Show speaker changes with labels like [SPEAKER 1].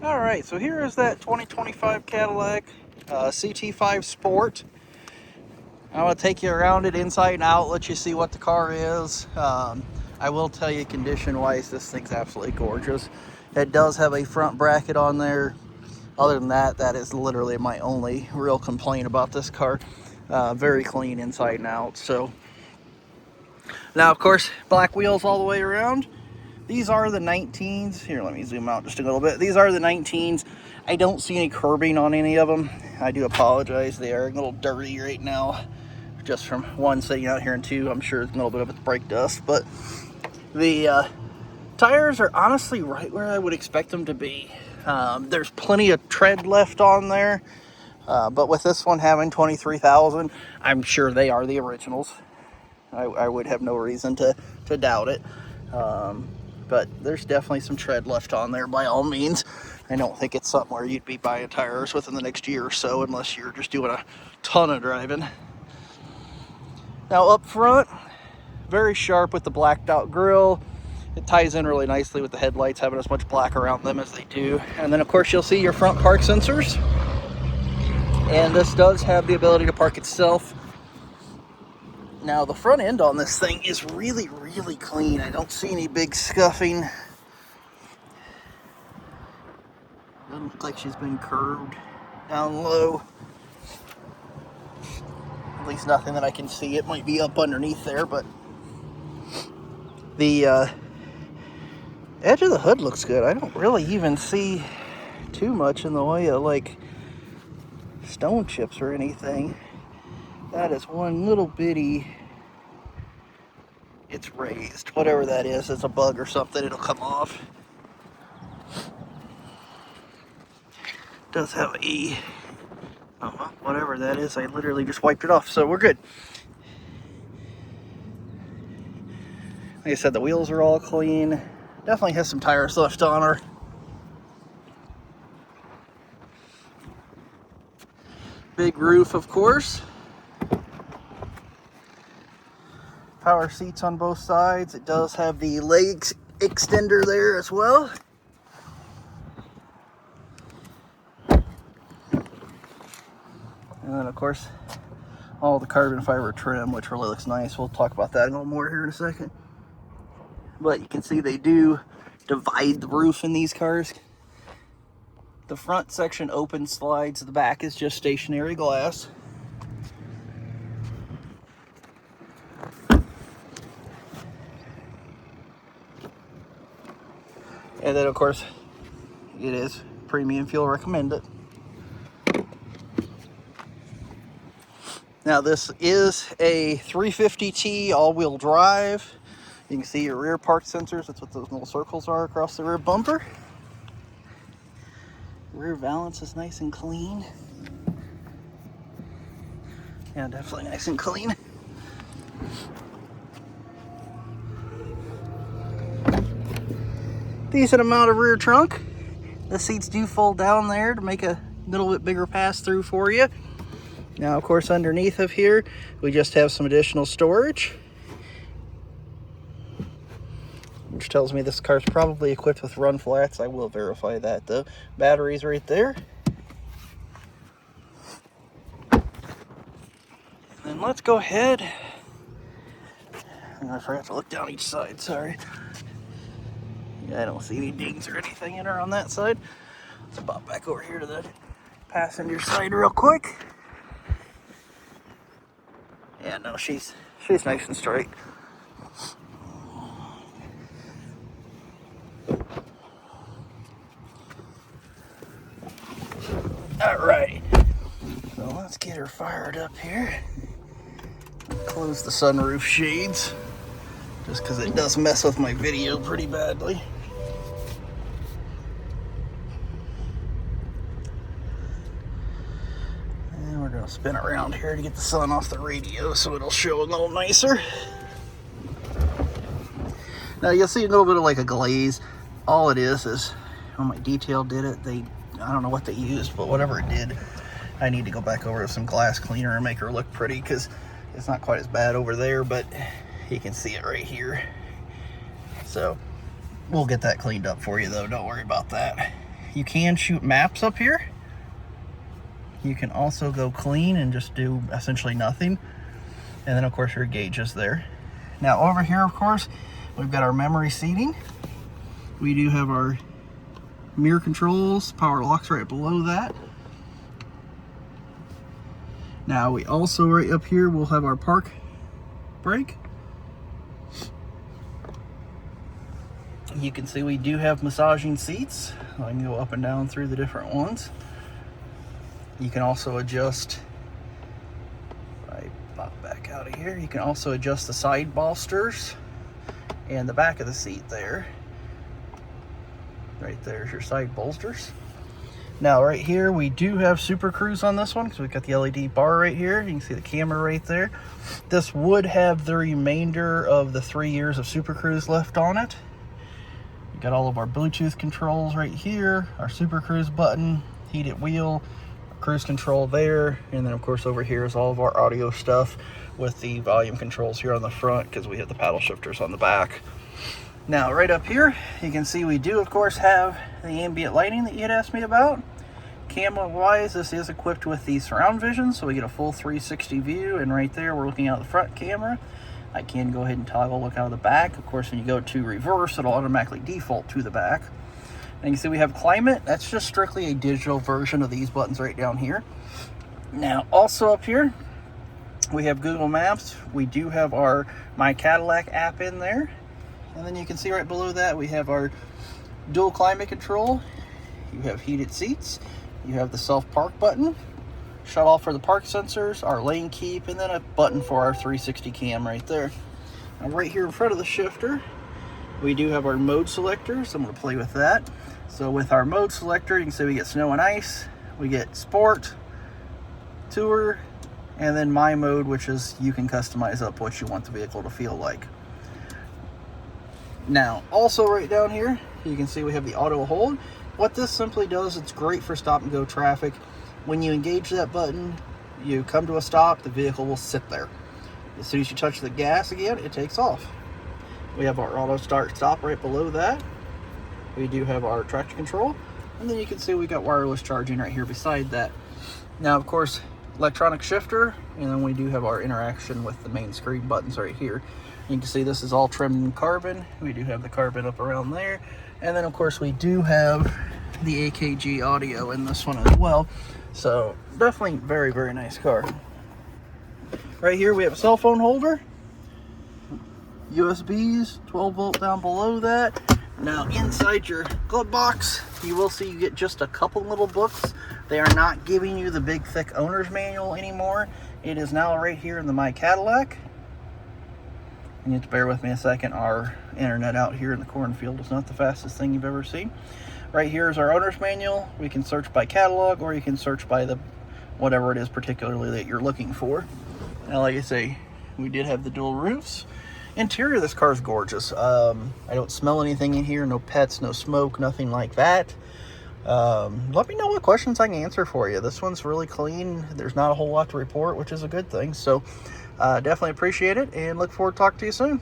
[SPEAKER 1] All right, so here is that 2025 Cadillac CT5 Sport. I'm going to take you around it inside and out, let you see what the car is. I will tell you, condition-wise, this thing's absolutely gorgeous. It does have a front bracket on there. Other than that, that is literally my only real complaint about this car. Very clean inside and out. So now, of course, black wheels all the way around. These are the 19s. Here, let me zoom out just a little bit. These are the 19s. I don't see any curbing on any of them. I do apologize. They are a little dirty right now, just from one sitting out here, and two, I'm sure it's a little bit of it's brake dust. But the tires are honestly right where I would expect them to be. There's plenty of tread left on there, but with this one having 23,000, I'm sure they are the originals. I would have no reason to doubt it. But there's definitely some tread left on there by all means. I don't think it's something where you'd be buying tires within the next year or so, unless you're just doing a ton of driving. Now up front, very sharp with the blacked out grille. It ties in really nicely with the headlights having as much black around them as they do. And then of course you'll see your front park sensors. And this does have the ability to park itself. Now the front end on this thing is really, really clean. I don't see any big scuffing. Doesn't look like she's been curved down low. At least nothing that I can see. It might be up underneath there, but the edge of the hood looks good. I don't really even see too much in the way of like stone chips or anything. That is one little bitty, it's raised. Whatever that is, it's a bug or something, it'll come off. Does have a, whatever that is, I literally just wiped it off, so we're good. Like I said, the wheels are all clean. Definitely has some tires left on her. Big roof, of course. Power seats on both sides. It does have the leg extender there as well. And then of course, all the carbon fiber trim, which really looks nice. We'll talk about that a little more here in a second. But you can see they do divide the roof in these cars. The front section open slides, the back is just stationary glass. And then of course, it is premium fuel, recommend it. Now this is a 350T all-wheel drive. You can see your rear park sensors. That's what those little circles are across the rear bumper. Rear valance is nice and clean. Yeah, definitely nice and clean. Decent amount of rear trunk. The seats do fold down there to make a little bit bigger pass through for you. Now, of course, underneath of here, we just have some additional storage, which tells me this car's probably equipped with run flats. I will verify that though. Batteries right there. And then let's go ahead. I forgot to look down each side, sorry. Yeah, I don't see any dings or anything in her on that side. Let's pop back over here to the passenger side real quick. Yeah, no, she's nice and straight. Alright, so let's get her fired up here. Close the sunroof shades, just because it does mess with my video pretty badly. And we're going to spin around here to get the sun off the radio so it'll show a little nicer. Now you'll see a little bit of like a glaze. All it is when my detail did it, I don't know what they used, but whatever it did, I need to go back over with some glass cleaner and make her look pretty, because it's not quite as bad over there, but you can see it right here. So we'll get that cleaned up for you though, don't worry about that. You can shoot maps up here. You can also go clean and just do essentially nothing. And then of course your gauges there. Now over here, of course, we've got our memory seating. We do have our mirror controls, power locks right below that. Now we also, right up here, we'll have our park brake. You can see we do have massaging seats. I can go up and down through the different ones. You can also adjust, if I pop back out of here, you can also adjust the side bolsters and the back of the seat there. Right there's your side bolsters. Now right here we do have Super Cruise on this one because we've got the LED bar right here. You can see the camera right there. This would have the remainder of the 3 years of Super Cruise left on it. We got all of our Bluetooth controls right here, our Super Cruise button, heated wheel, cruise control there, and then of course over here is all of our audio stuff with the volume controls here on the front because we have the paddle shifters on the back. Now right up here you can see we do of course have the ambient lighting that you had asked me about. Camera wise, this is equipped with the surround vision, so we get a full 360 view, and right there we're looking out the front camera. I can go ahead and toggle look out of the back. Of course when you go to reverse, it'll automatically default to the back. And you can see we have climate. That's just strictly a digital version of these buttons right down here. Now also up here we have Google Maps. We do have our My Cadillac app in there. And then you can see right below that we have our dual climate control. You have heated seats. You have the self park button, shut off for the park sensors, our lane keep, and then a button for our 360 cam right there. Now right here in front of the shifter, we do have our mode selector, so I'm going to play with that. So with our mode selector, you can see we get snow and ice, we get sport, tour, and then my mode, which is you can customize up what you want the vehicle to feel like. Now also right down here you can see we have the auto hold. What this simply does, it's great for stop and go traffic. When you engage that button, you come to a stop, the vehicle will sit there. As soon as you touch the gas again, it takes off. We have our auto start stop right below that. We do have our traction control, and then you can see we got wireless charging right here beside that. Now of course electronic shifter, and then we do have our interaction with the main screen buttons right here. You can see this is all trimmed in carbon. We do have the carbon up around there, and then of course we do have the AKG audio in this one as well. So definitely very, very nice car. Right here we have a cell phone holder, USBs, 12 volt down below that. Now inside your glove box you will see you get just a couple little books. They are not giving you the big thick owner's manual anymore. It is now right here in the My Cadillac. You have to bear with me a second. Our internet out here in the cornfield is not the fastest thing you've ever seen. Right here is our owner's manual. We can search by catalog, or you can search by the whatever it is particularly that you're looking for. Now like I say, we did have the dual roofs. Interior of this car is gorgeous. I don't smell anything in here, no pets, no smoke, nothing like that. Let me know what questions I can answer for you. This one's really clean. There's not a whole lot to report, which is a good thing. So definitely appreciate it and look forward to talking to you soon.